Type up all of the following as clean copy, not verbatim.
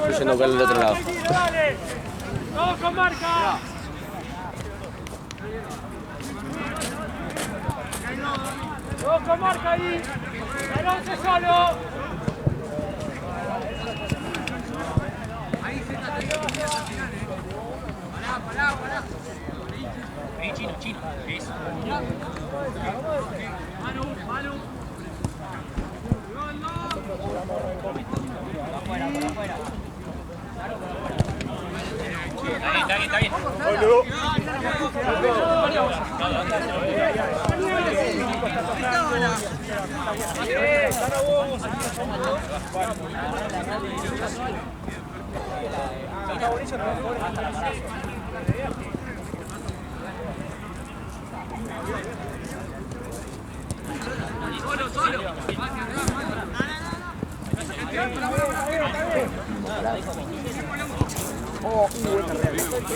Estoy yendo con el de otro lado. ¡Vamos con marca! ¡Vamos con marca ahí! ¡El 11 solo! Pará. Ahí, chino. Eso. Manu. Afuera. Está bien. Solo.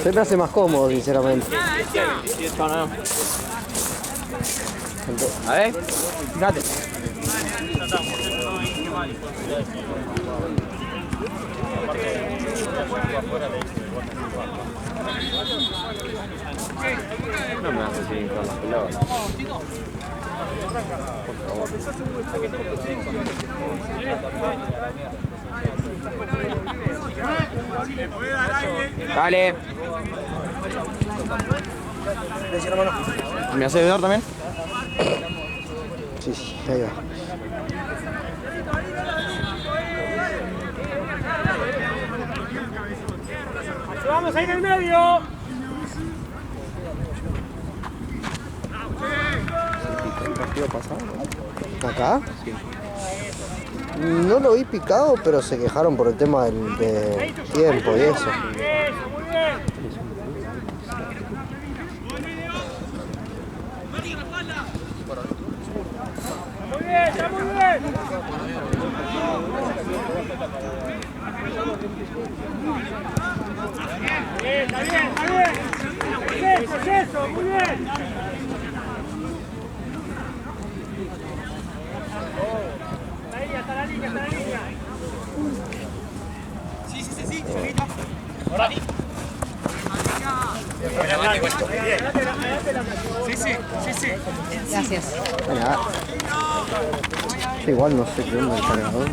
Se me hace más cómodo, sinceramente. A ver, fíjate. No me hace seguir con las pelotas. Dale. ¿Me hace ayudar también? Sí, ahí va. ¡Vamos ahí en el medio! ¿El partido pasado? ¿Acá? Sí. No lo vi picado, pero se quejaron por el tema del tiempo y eso. Muy bien. Está muy bien. Está bien. Eso, muy bien. Está la línea. Sí. Ahora. Sí. Gracias. Venga. Yo igual no sé qué onda el cargador.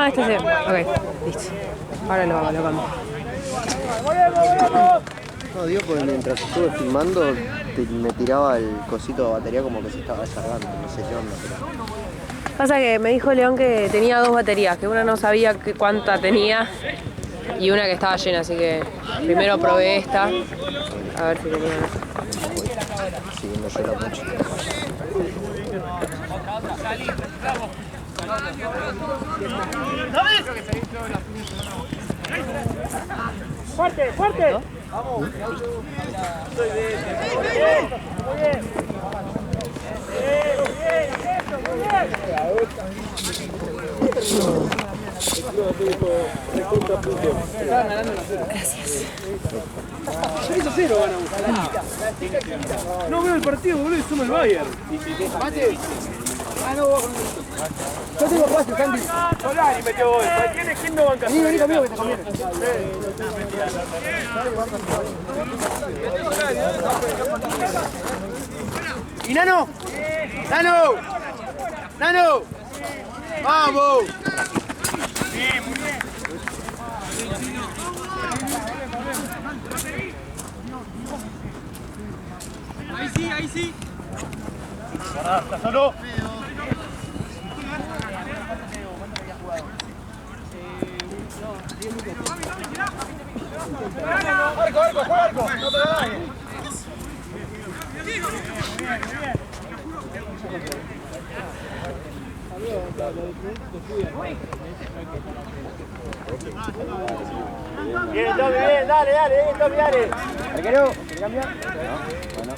Este sí. Ok, listo. Ahora lo cambio. No, digo porque mientras estuve filmando me tiraba el cosito de batería como que se estaba descargando. No sé qué onda, pero... Pasa que me dijo León que tenía 2 baterías, que una no sabía cuánta tenía y una que estaba llena, así que primero probé esta. A ver si tenía. Siguiendo yo la mucho. ¡Fuerte! ¡Vamos! Muy bien. Gracias. 6-0 ganamos. No veo el partido, boludo, somos el Bayern. Yo tengo pase, Sandy. Solari metió gol. ¿Quién no banca? Vení conmigo que te conviene. ¿Y Nano? ¡Nano! ¡Vamos! Bien, muy bien. Ahí sí. Está solo. Arco, no te da nadie. Bien, Tommy, bien, dale. ¿Arquero? ¿Quiere cambiar? Bueno.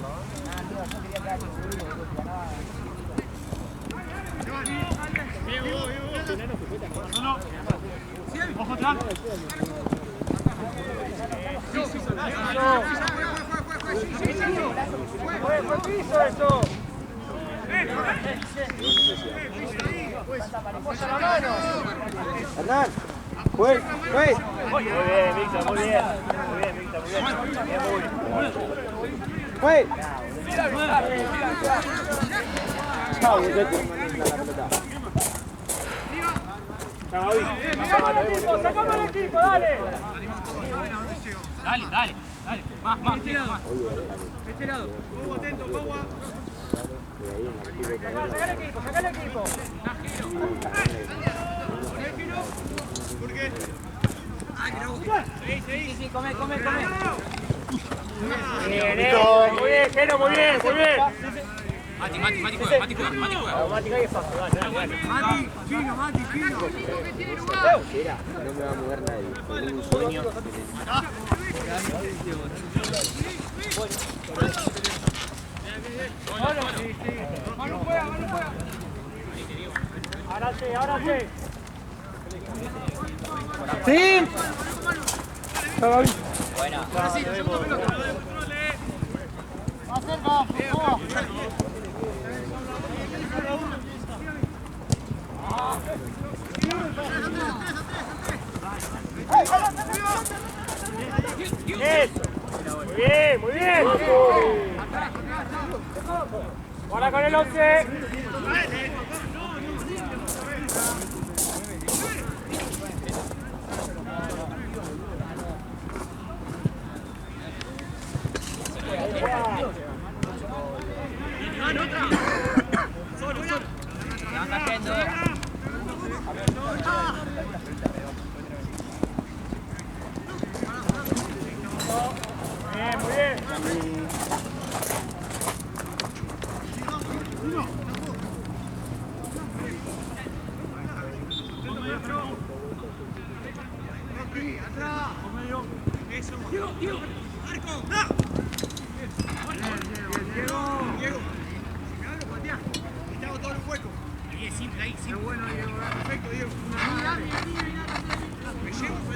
Bien, Hernán, pues. Muy bien, Víctor, muy bien. Muy bien, Víctor, muy bien. Pues. Chao, sacamos el equipo, dale. Dale. Más. Este lado. Juego atento, Pagua. Saca el equipo. ¿Por qué? Sí, come. Muy bien, Geno, muy bien. Mati juega. Mati cae fácil, dale. Mati, Chino. No me va a mover nadie. Tengo un sueño. Manu juega. Ahora sí. ¡Sí! Buena. Muy bien. Ahora con el 11. Muy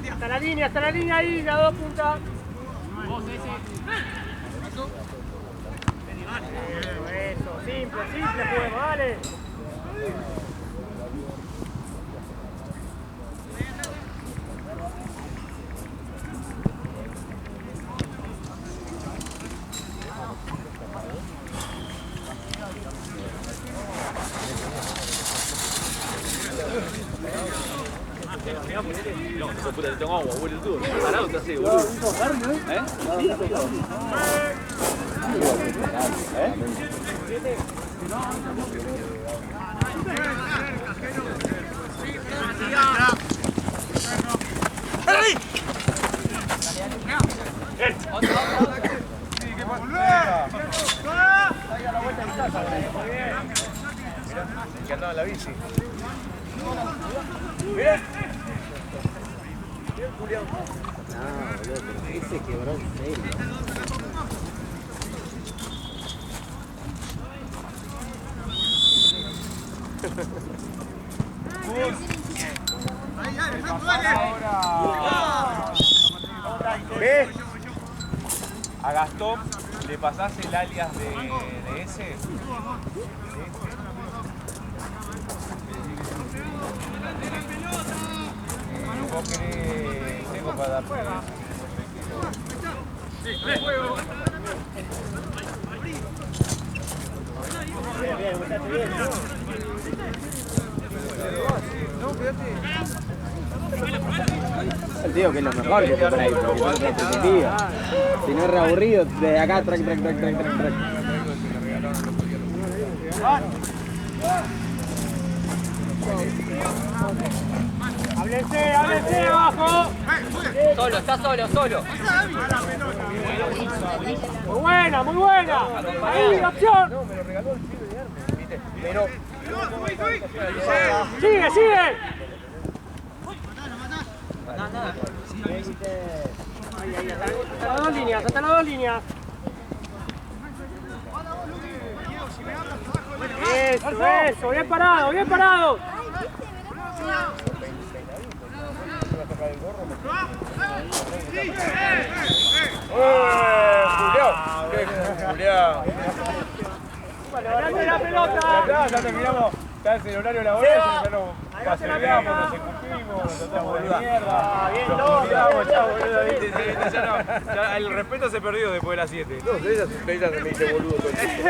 bien. Hasta la línea ahí, las dos puntas. Eso, simple, juego, dale. Puta, te tengo agua, huele todo. Parado te hace, boludo. Que andaba en la bici. No, boludo, pero se quebró en serio. ¿Ves? A Gastón le pasás el alias de ese. ¿Vos querés? Tengo para dar. Bien, muchacho, bien. El tío que es lo mejor que está por ahí, porque no te entendía. Si no es reaburrido, desde acá, track. Háblense abajo. Está solo. Muy buena. Ahí, acción. No, me lo regaló el pibe de Hermes, ¿viste? Pero... Sigue. Hasta las dos líneas. Eso, bien parado. Julián. ¡Levante la pelota! Ya terminamos. Está el celular de la hora, ya nos paseamos, nos escupimos, nos tratamos de mierda. Ya el respeto se perdió después de las 7. No, ella me dice boludo todo el tiempo.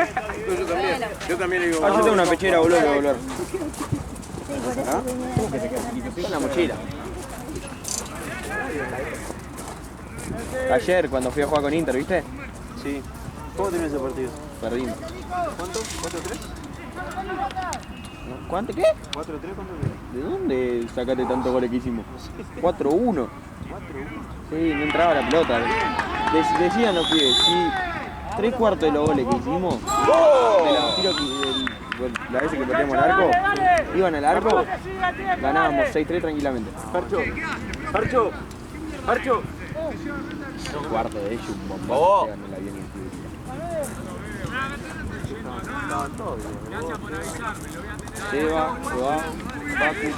Yo también le digo boludo. Yo tengo una pechera boludo que volver. ¿Ah? ¿Cómo que te quedas chiquito? Estoy con la mochila. Ayer cuando fui a jugar con Inter, ¿viste? Sí. ¿Cómo terminó ese partido? Perdimos. ¿Cuánto? ¿4-3? ¿Cuánto qué? 4-3, ¿cuánto qué? ¿De dónde sacaste tantos goles que hicimos? 4-1. Sí, no entraba la pelota. Decían los pibes, si 3/4 de los goles que hicimos, de los tiros la vez que perdíamos el arco, iban al arco, ganábamos 6-3 tranquilamente. Parcho. Un cuarto de ellos, un bombón, en el avión. Seba, Joao, Pacu.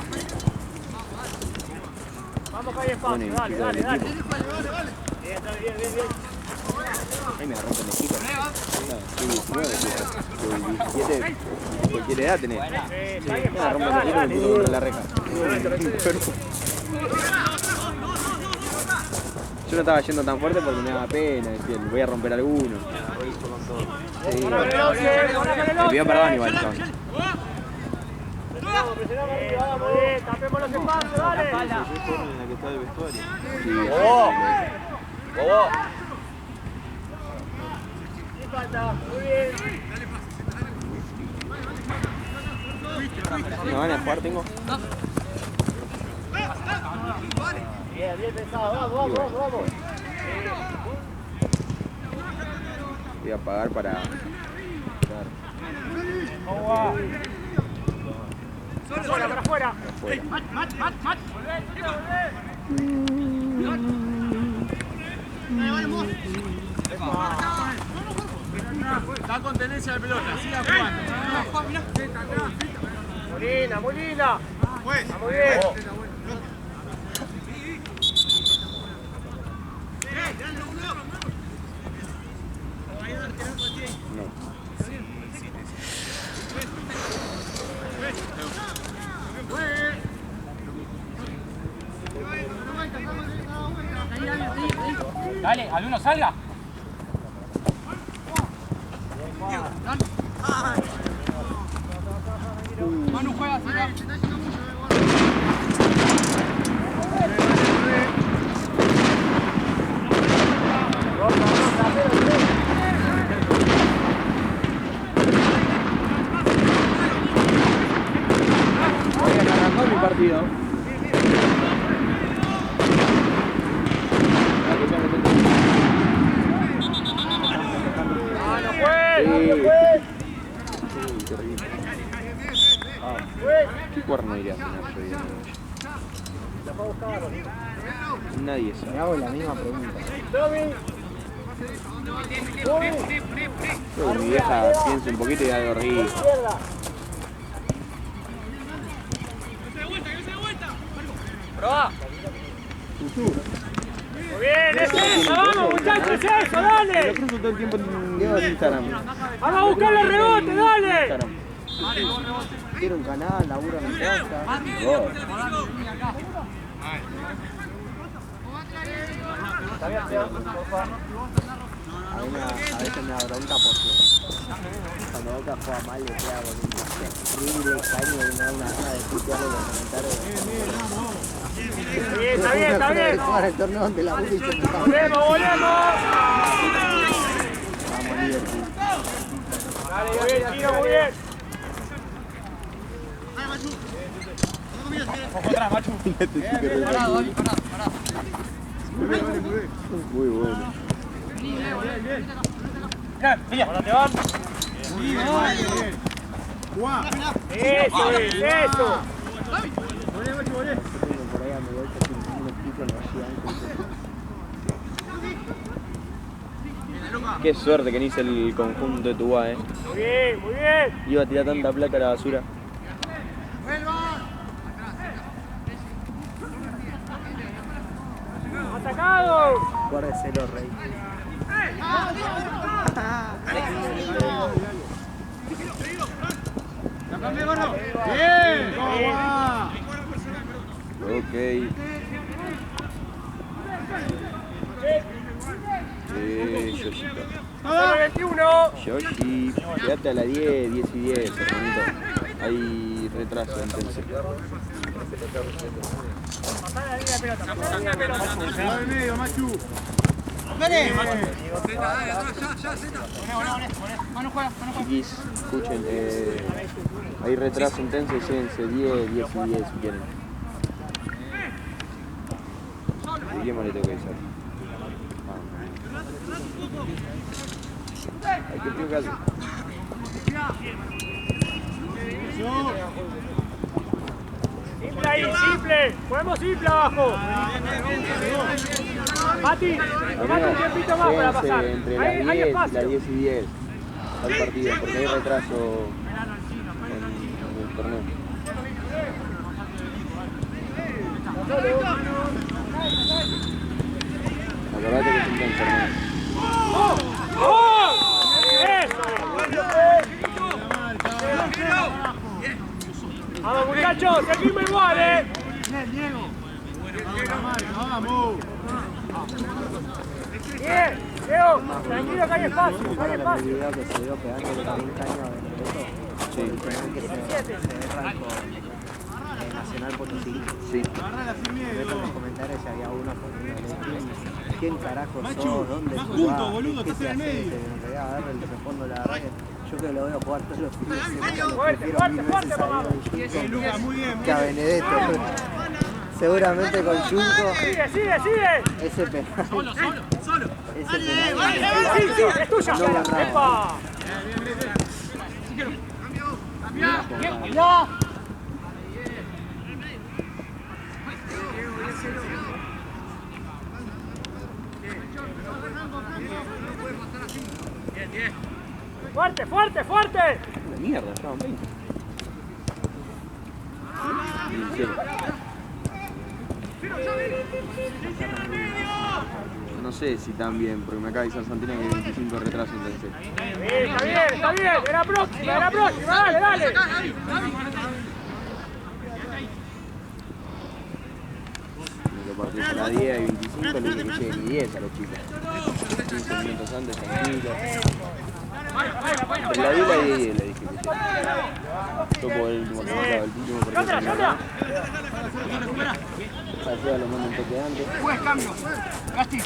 Vamos, Calle Espacio, dale. Ahí me rompen el chico. Soy 19, soy 17, cualquier edad tenés. Me rompen el chico y me puto contra la reja. Yo no estaba yendo tan fuerte porque me daba pena, decía, voy a romper alguno. Sí. Me pidió perdón igual, chaval. Vamos, tapemos los espacios, dale. En la que está el vestuario. Sí, Muy bien. ¿Me van a jugar? Tengo. Bien pensado, vamos. Voy a pagar para... Para afuera. Está con tendencia de pelota, siga jugando. Muy linda. Muy bien. Dale, alguno salga. Manu juega, salga. Arrancó mi partido. ¿Qué cuerno iría a cenar yo hoy de noche? Nadie sabe. Me hago la misma pregunta. Yo, mi vieja piensa un poquito y algo rico. Proba. Muy bien, eso, vamos muchachos, eso, dale. Lo cruzo todo el tiempo en Instagram. Vamos a buscar el rebote, dale. Instagram. Quiero un canal, laburo en mi casa. A veces me da bronca porque cuando Boca juega mal le pega con un terrible caño y me da una gana de putearle los comentarios. Está bien. Jugar el torneo donde la Boca y se puta. Volvemos. Vamos, Liverpool. Dale, muy bien, Chino, muy bien. Otra, macho. Parado. Muy bueno. Bien, ahora te van. Eso. Por ahí a mi vuelta sin un equipo en la Qué suerte que no hice el conjunto de Tubá, Muy bien. Iba a tirar tanta plata a la basura. Guárdeselo, Rey. Bien, ¿cómo va? Ok. Yoshito. 21. Yoshi, quédate a la 10, 10 y 10, hermanito. Hay retraso entonces. Pasá la línea de pelota, pasá la línea de pelota. Va del medio, Machu. Chiquis, escuchen, hay retraso entonces, llévense 10, 10 y 10 si quieren. ¿Y qué más le tengo que decir? Hay que pegarle. Simple ahí, simple. Ponemos simple abajo. Mati, tomate un tiempito más para pasar. Llévense entre Hay las 10 y espacio. las 10 y 10 al partido, porque hay retraso en el torneo. Acordate que es un buen torneo. Vamos muchachos, seguimos igual, Vamos. Bien, Leo, tranquilo que hay espacio, hay espacio. El video que se dio pegando de 40 años a Benedetto. Sí. El penal que se arrancó en Nacional Potosí. Sí. Meto en los comentarios si había uno poniendo ¿quién carajo Machu, sos? ¿Dónde más jugás? junto, boludo, ¿Qué estás se en el hace? medio. En realidad, a ver, le respondo la verdad que yo que lo veo jugar todos los fines de semana. Fuerte, Prefiero fuerte, mil fuerte, veces a mamá. Diego Lucas, muy bien. que a Benedetto. Seguramente con Junco Sigue, sigue, sigue. ese penal. Solo. Ese penal. Sí, sí, es tuya. No ganaba. ¡Epa! Fuerte, fuerte, fuerte. Una mierda, estaban 20. No sé si tan bien, porque me acaba de avisar Santino que hay 25 retrasos entonces. Está bien, está bien. Era próxima, dale, dale. Lo partís a la 10 y 25, le dije que lleguen y 10 a los chicos. 15 minutos antes, tranquilo. En la 10 la 10 le dije que lleguen. Yo por el último que me acaba, el último porque se me acaba. Salceda lo manda un toque antes. Pues cambio. Gasti.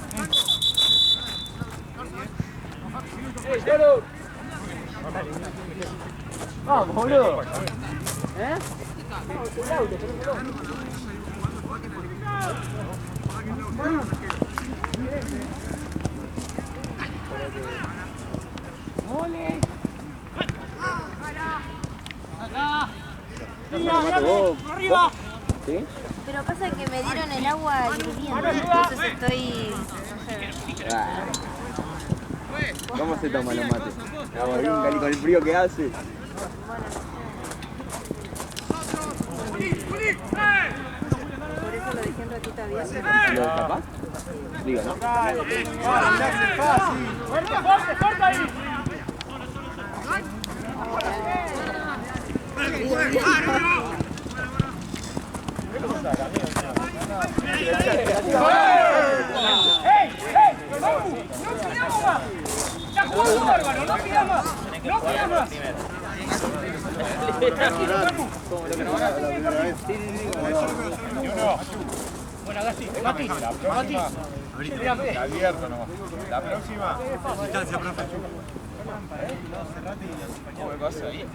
Vamos, boludo. Arriba. ¿Sí? Pero pasa que me dieron el agua hirviendo, entonces estoy... Ah. ¿Cómo se toma los mates? Agua bien cali con el frío que hace. Por eso lo dejé un ratito abierto. ¿Lo destapás? Diga, ¿no? Fuerte, fuerte, fuerte ahí. ¡Ey! ¡Vamos! ¡No pidamos más! ¡Ya jugamos bárbaro! ¡No pidamos más! ¡No pidamos más! Bueno, Gasti, Mati. Está abierto nomás. La próxima. ¿Cómo me pasa ahí?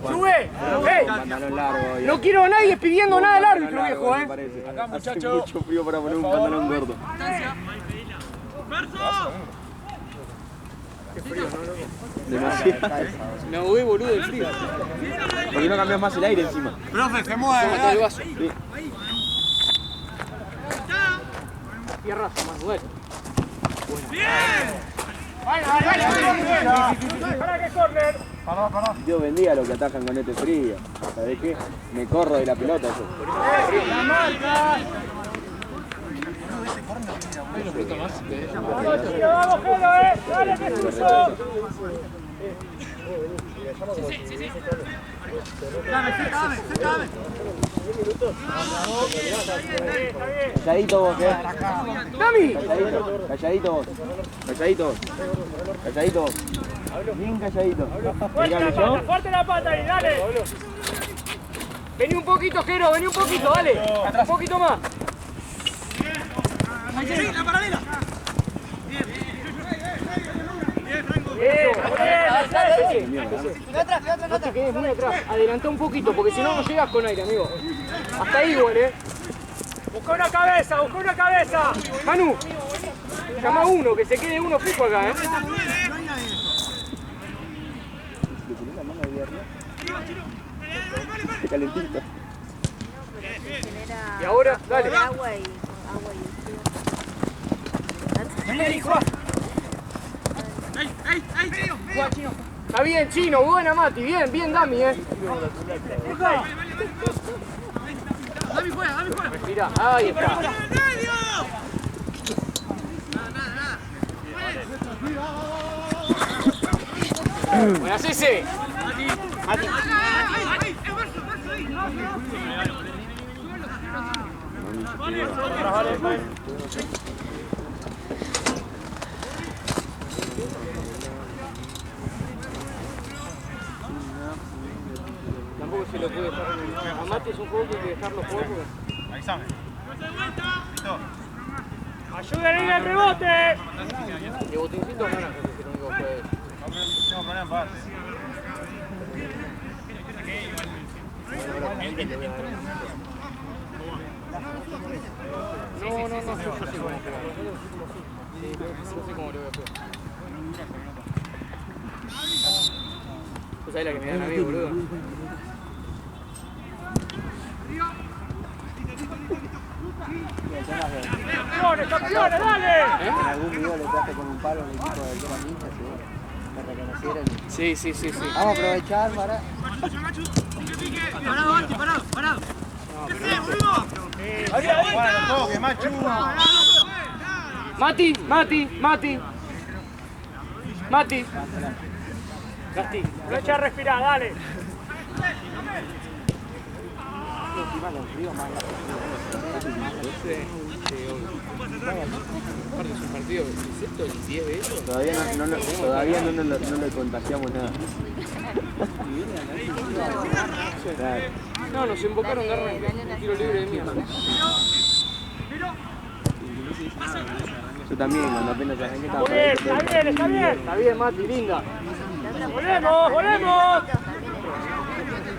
¡Sube! ¡Ey! Pantalón largo. No quiero a nadie pidiendo nada al árbitro, Largo, viejo, me parece. Acá, Hace muchacho. mucho frío para poner un pantalón gordo. Demasiado. Me ahogué, boludo, de frío. ¿Por qué no cambias más el aire encima? Profe, se mueve. Sí. Tierra más duele. ¡Para que corner! Dios bendiga a los que atajan con este frío. ¿Sabés qué? Me corro de la pelota yo. ¡La marca! Vamos, Chino, vamos, Gelo, dale, que es tuyo. Dame. Calladito vos, ¡Dami! Calladito vos. Calladito vos. Bien calladito. Fuerte la pata ahí, dale. Vení un poquito, Jero, vení un poquito, dale. Un poquito más. La paralela. Bien, no te quedes muy atrás. Adelantá un poquito, porque si no, no llegas con aire, amigo. Hasta ahí igual, Busca una cabeza. Manu, llama a uno, que se quede uno fijo acá, Calentito. Y ahora, dale. Agua y Está bien, Chino, buena Mati, bien Dami, Dami juega. Respira, ahí está. Buenas ese. Mati. Tampoco se lo puede dejar. A Mati es un juego que hay que dejarlo jugar. Avísame. Listo. ¡Ayúdenle en el rebote! De botincito naranja, que es el único que puede. Tengo problema en parte. No, yo sé cómo jugar. Sí, yo sé cómo lo voy a jugar. ¿Tú sabes la que me dan a mí, boludo? ¡Campeones, dale! En algún video le traje con un palo al equipo del Toma Ninja, que reconocieron. Sí. Vamos a aprovechar para... Parado. Para los toques, macho. Mati. Gasti, aprovecha a respirar, dale. Aparte es un partido, ¿excepto el 10 de ellos? Todavía no le contagiamos nada. Claro. No, nos invocaron de arranque, un tiro libre de mierda. Yo también, cuando apenas arranqué estaba... Está bien. Está bien, Mati, linda. ¡Volvemos!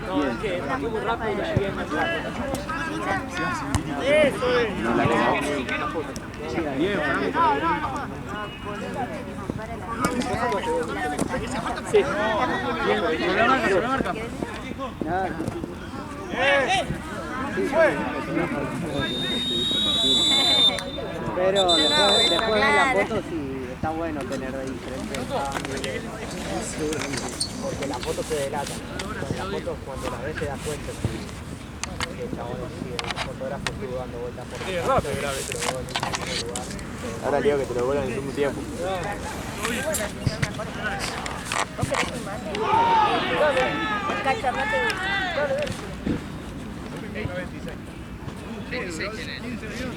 No, es que fue muy rápido y la llegué más rápido. Eso es. No la quedamos. Bien, Sí. Sobre la marca. Pero después de la foto sí está bueno tener de diferentes. Porque las fotos se delatan. Las fotos cuando las ves te das cuenta que el chabón el fotógrafo estuvo dando vueltas por Sí, es rápido, grave. Ahora le digo que te lo vuelan en el mismo tiempo.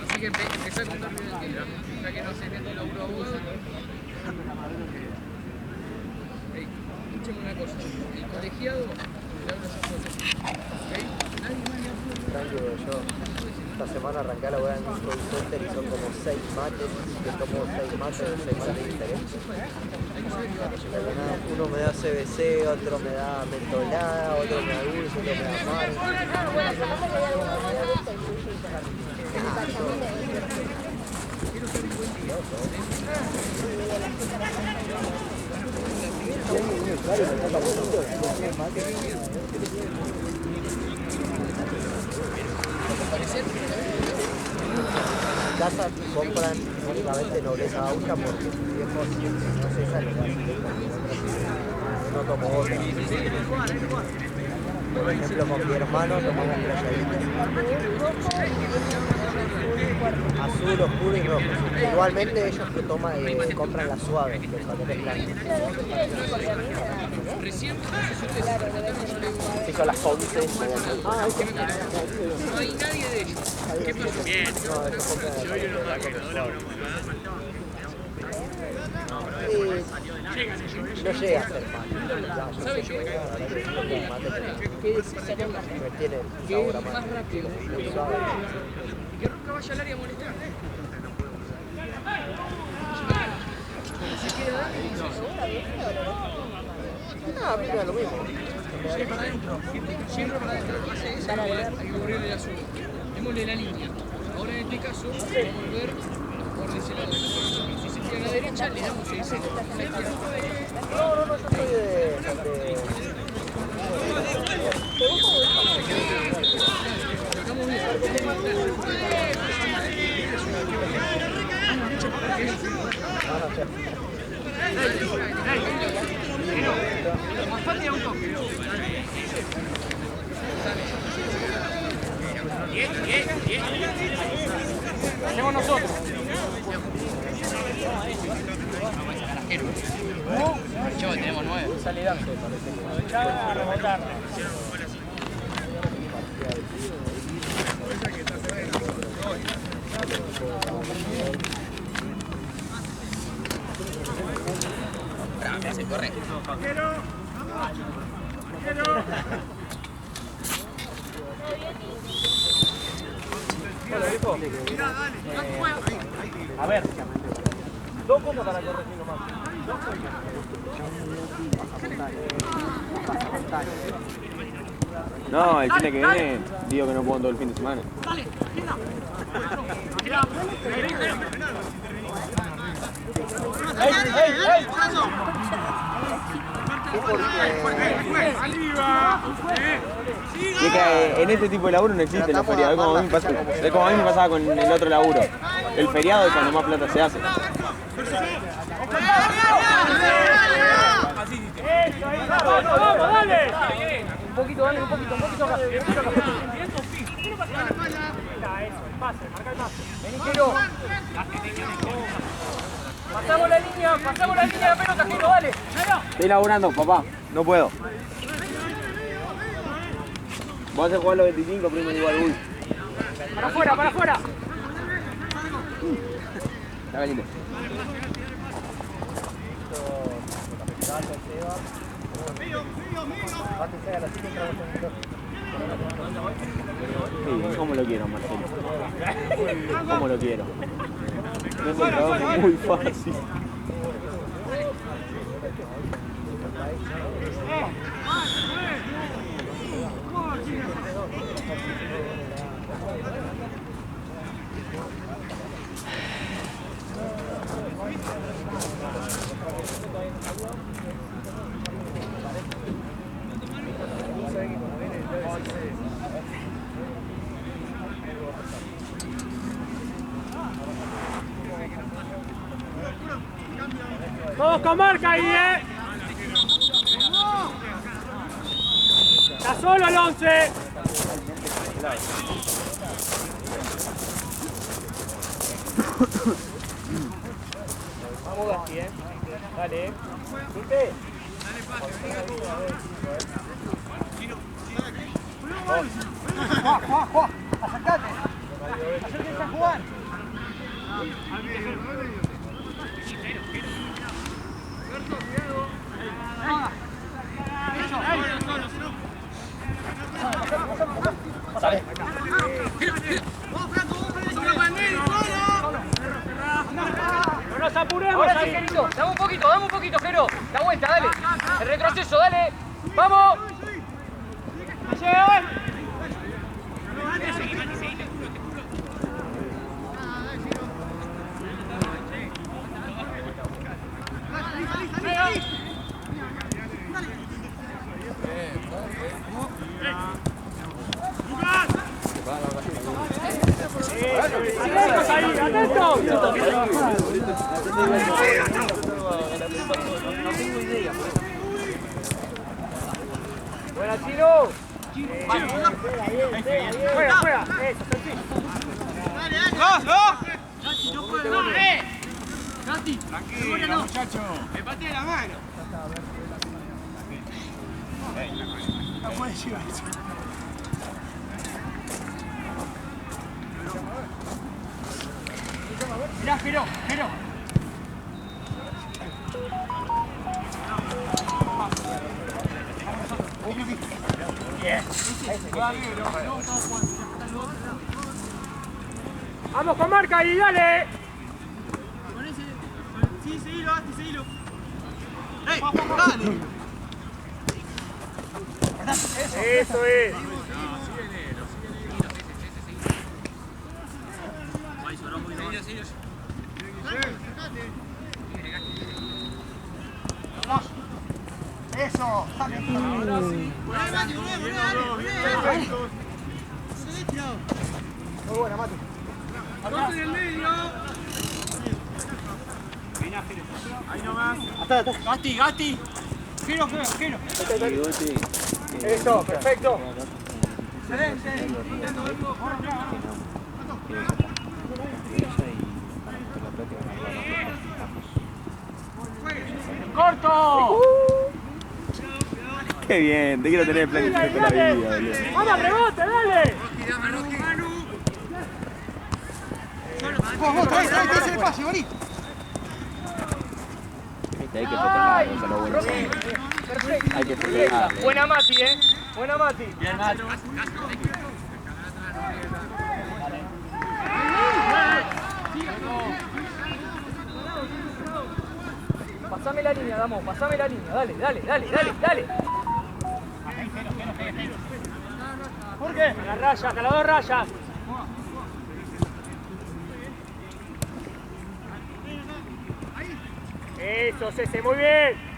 Así que empezó a contar bien el tiro. Ya que no se mete el laburo abogado. Escuchame una cosa. El colegiado le habla esas cosas. ¿Ok? Nadie más le habla. Tranquilo, yo esta semana arranqué a la weá en un Pro Center y son como 6 mates, que tomo 6 mates de 6 mates diferentes. Uno me da CBC, otro me da mentolada, otro me da dulce, otro me da mar. En casa compran únicamente nobleza gaucha porque viejos no se salen así. No tomo otra. Por ejemplo, con mi hermano tomamos playaditas. azul oscuro y rojo. Igualmente ellos que compran las suaves, los paquetes blancos. Sí, son las 11. Ah, No hay nadie de ellos. ¿Qué pasó? Bien. No, ellos compran no llega a ser mal. ¿Sabes yo? ¿Qué es tiene sabor a Más rápido. muy suave. Que nunca vaya al área a molestar. Se queda adentro. No, a mí me da lo mismo. Siempre para adentro. Siempre para adentro. Hace eso, hay que cubrirle la azul. Démosle la línea. Ahora en este caso, vamos a volver por ese lado. Si se tira a la derecha, le damos el centro. A la izquierda. No, yo soy de... Sacamos bien. Hacemos nosotros. Chavo, tenemos 9. Sale Dante, parece. A rebotar. Se corre. A ver, 2 cosas para corregir nomás. No, el fin de que viene digo que no puedo todo el fin de semana. Y es que en este tipo de laburo no existe los feriados, es como a mí me pasaba con el otro laburo. El feriado es cuando más plata se hace. ¡Vamos, dale! Un poquito acá. Vení, Jero. Pasamos la línea de la pelota, Jero, dale. Estoy laburando, papá, no puedo. Vos a jugar los 25, primero igual, uy. Para afuera. Está caliente. Sí, ¿cómo lo quiero, Marcelo? ¿Cómo lo quiero? Me he encontrado muy fácil. Todos con marca ahí, Está solo el 11. Vamos, Gasti, Dale, ¿viste? Juan, acercate. Acérquense a jugar. No nos apuremos. Ahora sí, Gerito. Dame un poquito, Jero. La vuelta, dale. El retroceso, dale. ¡Vamos! Buena, Chino. Juega. Eso, sencillo. Tranquilo, muchacho. Me pateé la mano. No puedes llevar eso. Mirá, Jero. Vamos con marca ahí, dale. Sí, seguilo, Asti, seguilo. ¡Ey! ¡Dale! Eso es. Eso. Muy buena, Mati. Acá en el medio. Ahí nomás. Hasta. Gasti. Giro. Eso, perfecto. Excelente. ¡Corto! Qué bien, te quiero tener planificado toda la vida, boludo. ¡Vamos, rebote, dale! Vos, trae ese espacio, vení. Viste, hay que festejar, eso es lo bueno. Perfecto. Hay que festejar. Buena Mati, Buena Mati. Bien, Mati. Pasame la línea, Damo, pasame la línea. Dale. ¿Por qué? A la raya, a las 2 rayas. Eso, Cese, muy bien.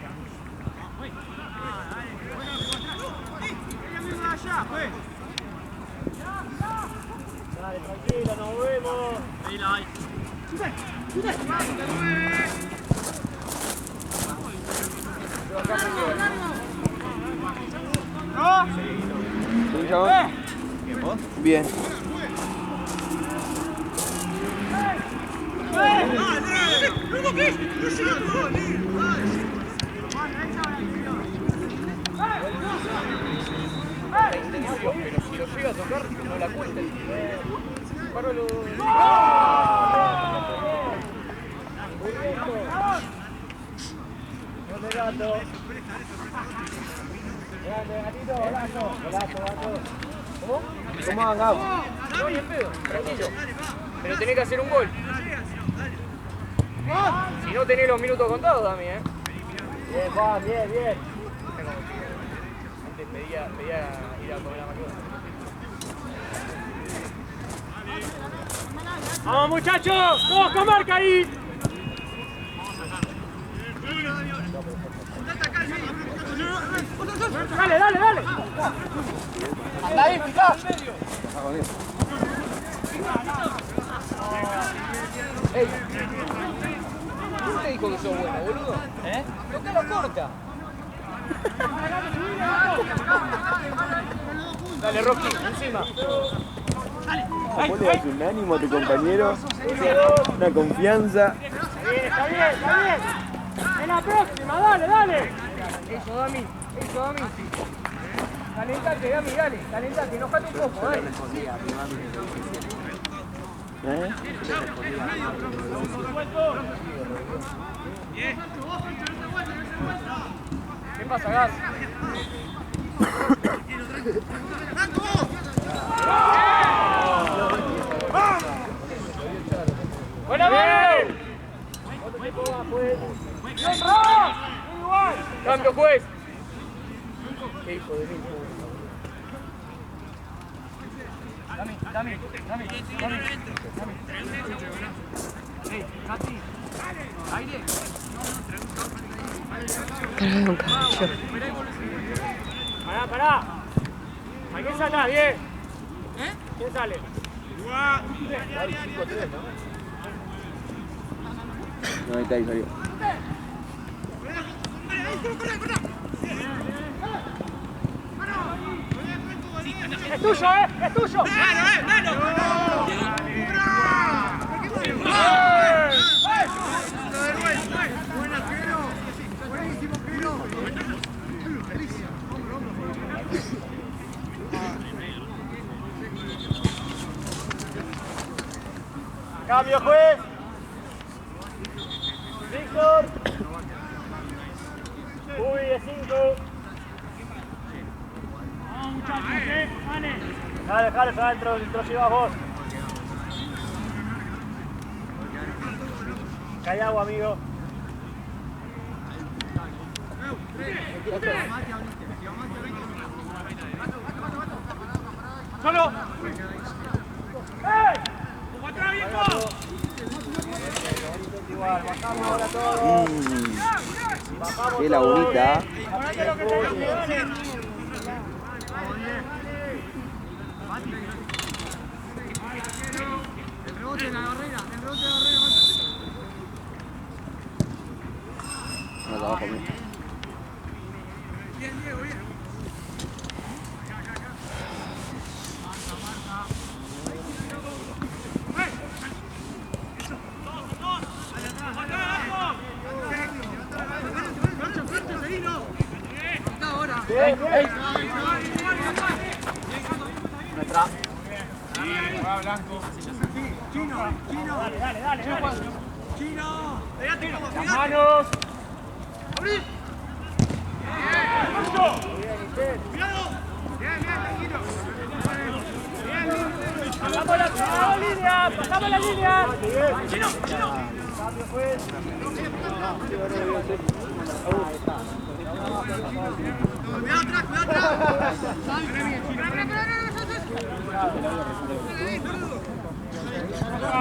Dale, tranquilo, nos vemos. ¿Sí, chabón? Bien. Pero si lo llega a tocar, no la cuenta. Grande, gatito, golazo. ¿Cómo? ¿Cómo van, Gabo? No, ni en pedo, tranquilo. Pero tenés que hacer un gol. Si no tenés los minutos contados, Dami, Bien, Juan, bien. Antes pedía ir a comer a McDonald's. ¡Vamos, muchachos! ¡Todos con marca ahí! Dale. Anda ahí, picá. Ey, ¿quién te dijo que sos bueno, boludo? Tocalo corta. Dale, Rocky, encima. Ponle un ánimo a tu compañero, una confianza. Está bien. En la próxima, dale. Eso, Dami. Calentate, Dami, calentate, enojate un poco, dale. ¿Qué pasa, Gas? ¡Buena mano! ¡Cambio, juez! ¡Qué hijo de mí! Dame. Sí, Nati. Aire. Cara de un caballo. Pará. ¿A quién sacás? Bien. ¿Quién sale? No, ahí está, ahí salió. ¡Es tuyo, ¡Es tuyo! ¡Dale! Cambio, juez. Víctor. Uy, de 5. Vamos, muchachos, vale. Dale, está adentro, llevas vos. Cae agua, amigo. ¡Solo! ¡Ey! ¡Como atrás, viejo! Igual, bajamos ahora todos. Qué laburita. Acordate lo que te dije, dale. El rebote de la barrera, No, trabajo bien. Bien, Diego, bien. Chino, dale. Chino, pegate como las manos. ¡Abrí! ¡Cuidado! Bien, tranquilo. Pasamos la línea, pasamos la línea. Chino. Cambio, pues. Cuidado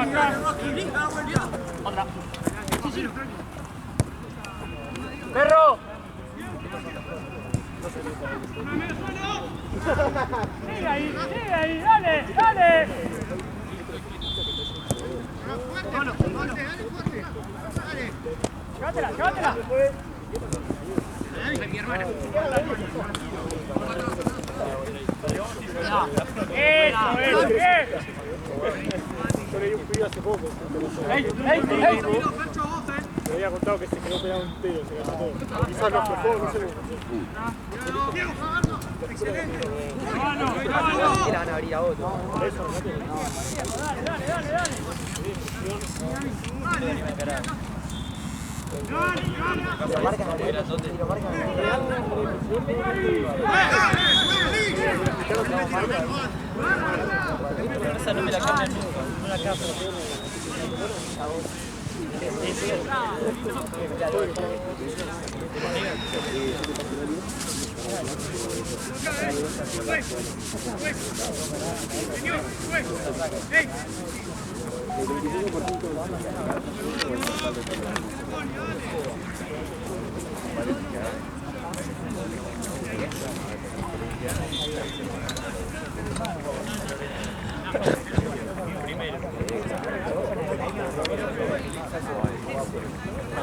atrás. Otra. Perro. Sigue ahí, dale. Llévatela. Mi hermana. Eso, bien. Yo leí un pibe hace poco. ¡Ey! Me había contado que se quedó pegado un pedo, se ganó todo. Quizás no fue no sé. ¡Diego, Fagardo! ¡Excelente! ¡Vamos! Van a abrir a otro. Eso, dale. Lo marcan a él. Lo marcan a Esa no me la cambian nunca. No la cambio.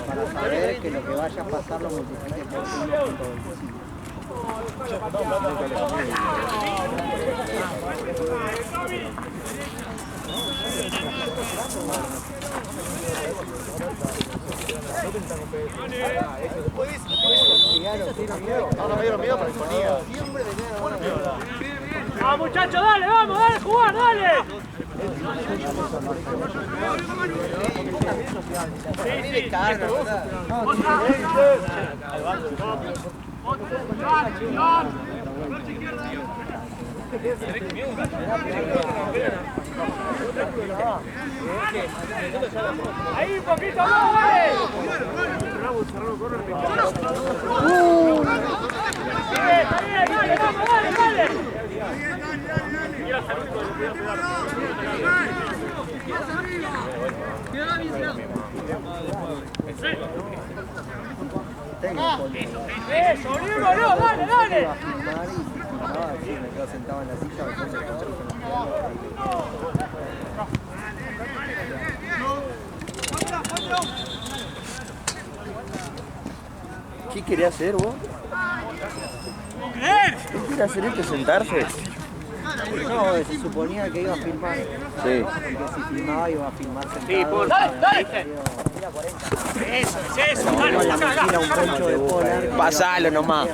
Para saber que lo que vaya a pasar lo multiplique por 1.25. No me dieron miedo, pero imponía. ¡Ah, muchachos, dale, vamos, dale, jugar, dale! Ahí un poquito más, dale. Está bien, dale, vamos, dale. Eso, Diego, no, dale. Me quedo sentado en la silla. ¿Qué quería hacer vos? ¿Qué quiere hacer este sentarse? No, se suponía que iba a filmar. Sí. Y que si filmaba iba a filmar sentado. Sí, por dale. Eso, dale, Con la acá. mochila un poncho de polar. Pasalo nomás.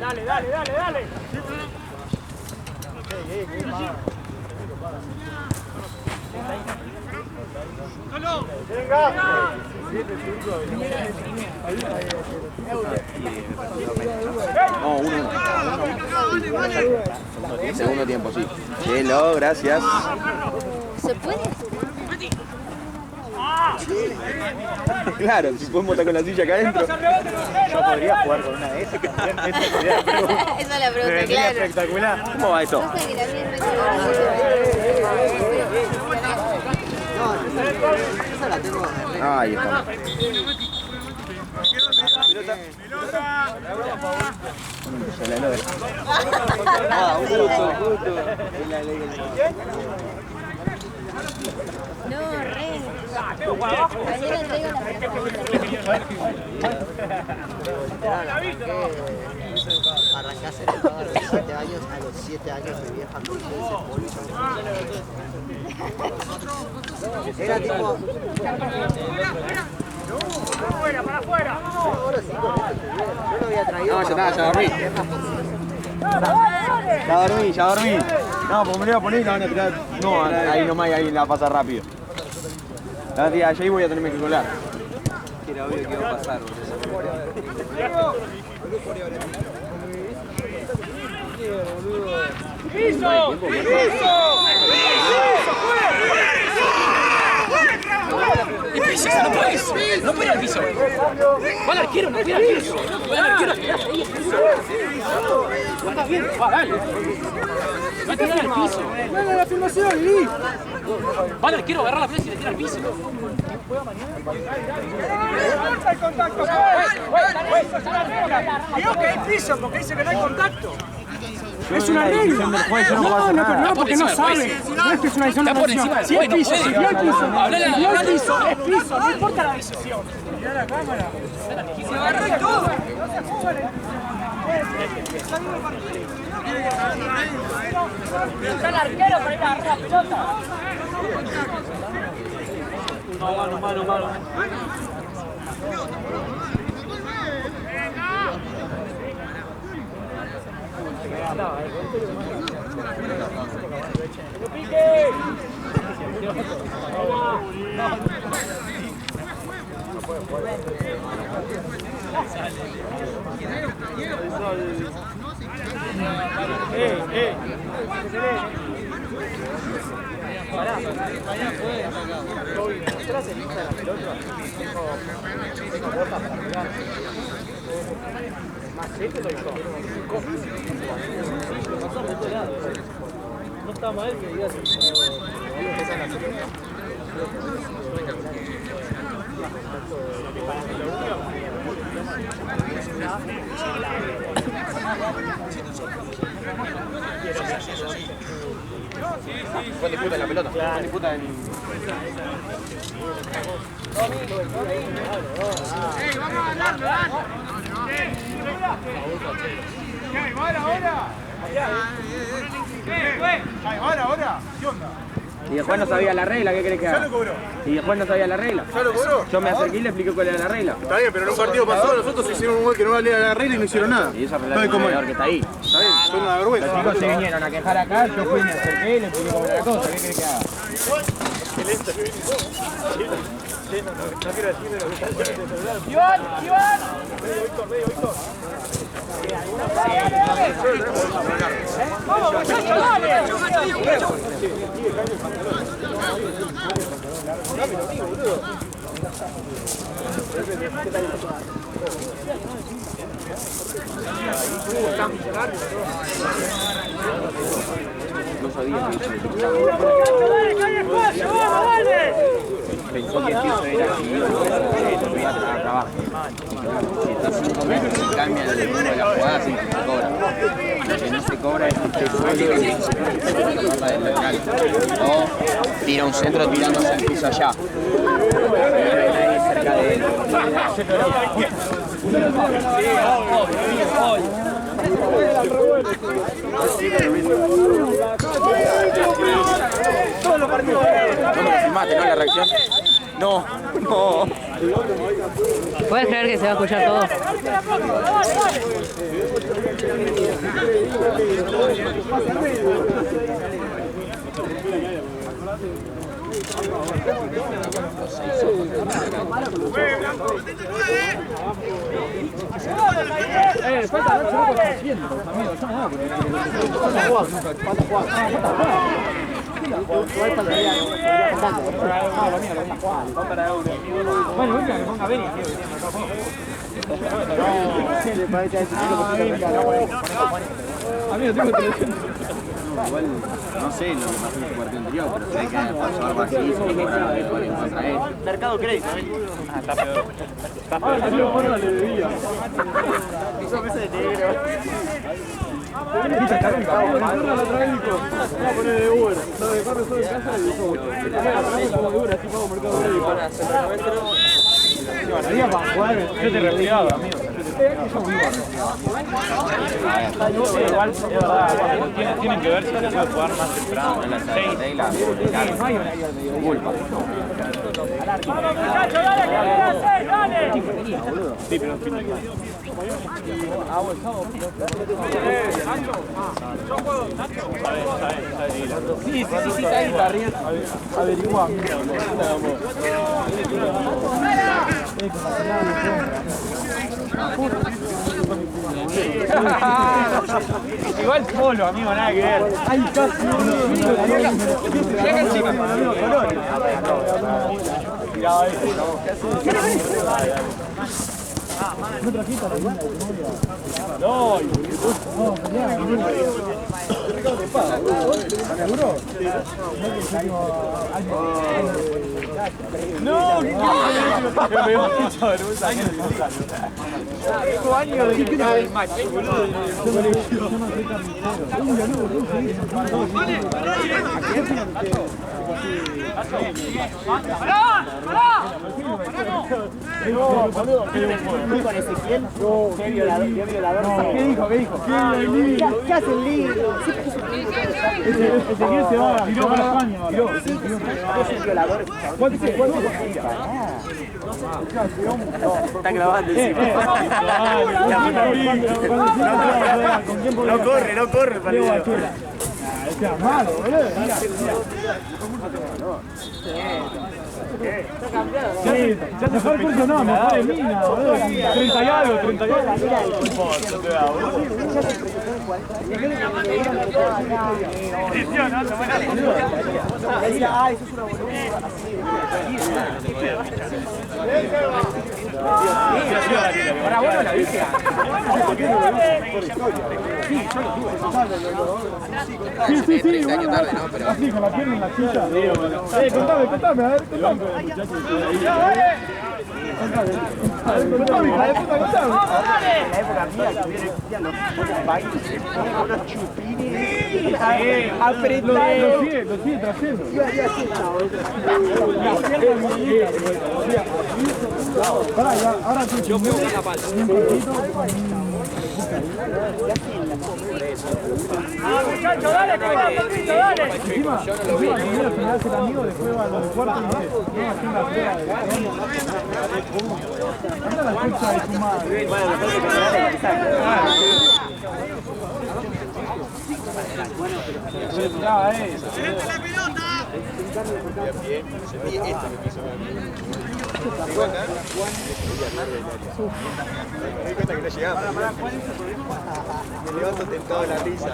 Dale, dale, dale, dale. No, uno. Segundo tiempo, sí. Cielo, gracias. ¿Se puede? Claro, si podemos estar con la silla acá adentro. Yo podría jugar con una de esas. Esa es la pregunta, claro. Espectacular. ¿Cómo va esto? Pasa que la mía Esa la tengo. Ahí está. Se la logra. Ah, justo. No, re. Mañana traigo la Arrancé a hacer el pago a los 7 años, a los 7 años mi vieja me hizo ese pollo. Era tipo... Para afuera. Ahora sí, yo lo había traído. No, ya dormí. Ya dormí. No, pues me lo iba a poner y la van a tirar. No, ahí nomás y ahí la pasa rápido. La tía allá y voy a tenerme que colar. Era obvio que iba a pasar, ¡Piso! ¡El piso! ¡No puedes! ¡No puede ir al piso! ¡Va al arquero! ¡No puede ir al piso! ¡Va al arquero! ¡Está bien! ¡Va, dale! ¡Va a tirar al piso! ¡Dale la filmación, Lee! ¡Va al arquero! ¡Agarra la pelota y le tira al piso! ¡El contacto! Digo que hay piso porque dice que no hay contacto. Es una regla. No, pero no, porque no sabe. No es que es una decisión de posición. Si es piso, si vio el piso, es piso, no importa la decisión. Mirá la cámara. Se agarra todo. ¡Está el arquero para ir a agarrar la pelota! No, malo. No está mal que digas Fue disputa en la pelota. Fue disputa en... vamos a ganarlo, ¿Hay VAR ahora? ¿Hay VAR ahora? ¿Qué onda? Y después no sabía la regla, ¿qué crees que haga? Ya lo cobró. Y después no sabía la regla. ¿Ya lo cobró? Yo me acerqué y le expliqué cuál era la regla. Está bien, pero en un partido pasado nosotros hicieron un gol que no valía la regla y no hicieron nada. Y esa regla del jugador que está ahí. Está bien, son una vergüenza. Los chicos se vinieron a quejar acá, yo fui, me acerqué y le expliqué cómo era la cosa. ¿Qué crees que haga? ¡Iván! ¡Vamos, muchachos, dale! No sabía que ¡Dale, que hay espacio! ¡Vamos, dale! pensó que el piso era así, lo voy a trabajar. Si está 5 metros y cambia el ritmo de la jugada, sí, se cobra. Lo que no se cobra es que suele que pasa del lateral. O tira un centro tirándose el piso allá. No hay nadie cerca de él. No me lo filmaste, ¿no? La reacción. No, no. ¿Puedes creer que se va a escuchar todo? Falta no, lo que haciendo, amigo, ya no, bueno, venga, que ponga Beni, amigo, tengo televisión. Igual, no sé lo que pasó en su partido anterior, pero sé que pasó algo así, se que para mejor en contra de él. Mercado crédito, Ah, está peor. Está peor. Ah, yo por la le debía. Eso me de negro. Vamos a poner de Uber. No, dejarme solo en casa y eso. Como de Uber, así pago mercado crédito. Yo te replegaba, amigo. Igual, es verdad, tienen que ver si se puede jugar más temprano. Culpa. ¡Vamos, muchachos, dale! ¿Qué haces? ¡Dale! Sí, pero Sí, está ahí, está arriba. Averigua. igual polo, amigo, nada que ver. Ay, casi. No trajiste a la luna de tu novia. No, ¿seguro? No, ¿qué me dio mucha vergüenza? 5 años de que era el macho, boludo. ¡Pará! ¡Pará! No, boludo. ¿Con Ezequiel? No. ¿Qué violador? ¿Qué dijo? ¿Qué hace el libro? Ezequiel se va. Tiró para España. Es el violador. ¿Cuánto? Está grabando encima. No corre para el video. Está malo, boludo. Sí, ya te fue el curso, no, mejor es mina, boludo. 30 y algo. Para bueno la viste. Sí, bueno, así, con la pierna en la silla. Contame, a ver, contame. Contame, hija de puta, contame. ¡Dale! La época mía que hubieran los bailes, unos chupines, apretados. Lo sigue trayendo. Pará, ahora te yo puedo la pala. ¡Ah, muchachos, dale! ¡Que queda poquito, dale! Encima, primero se me hace el amigo, después va a los cuartos y dice, no, así en la fea de anda la concha de tu madre. Me di cuenta que no llegaba. Me levanto tentado de la risa.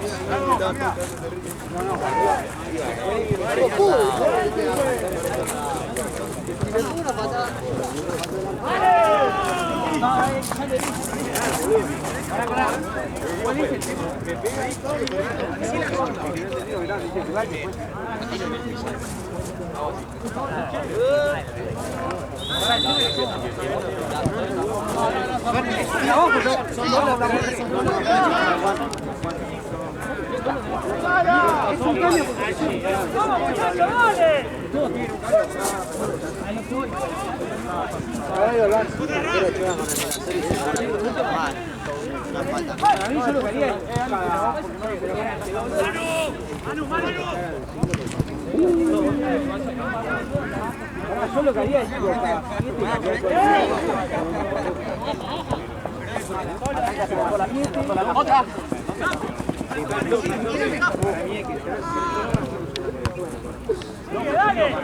¡Vamos, muchachos, dale! A mí yo lo quería. ¡Manu! Yo lo que haría es ¡otra! ¡Dale!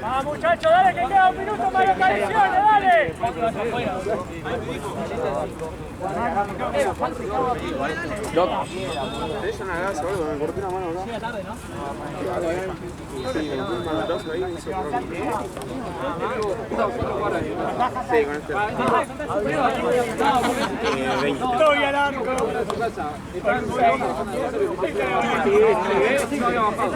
¡Ah, muchachos, dale que queda un minuto para localizaciones, dale! Loco. ¿Tenés una gasa o algo? Me corté una mano acá. Sí, tarde, ¿no? Sí, me metí un manotazo ahí y me hizo correr. Sí, con este. 20. Estoy al arco. Sí, no había bajado.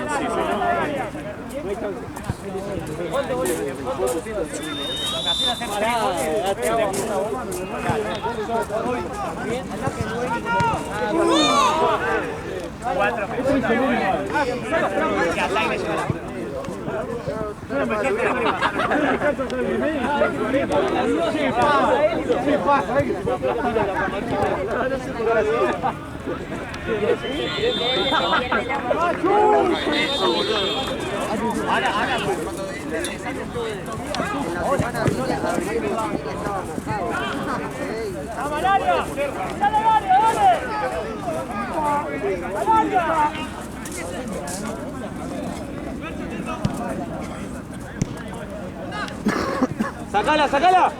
¡Sacala, sacala!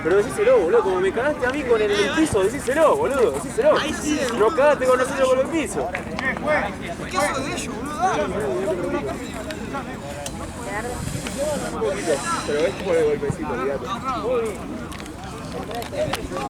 Pero decíselo, boludo, como me cagaste a mí con el piso, decíselo, boludo, decíselo. No cagaste con nosotros con el piso. ¿Qué hago de ellos, boludo? Pero es por el golpecito, olvídate.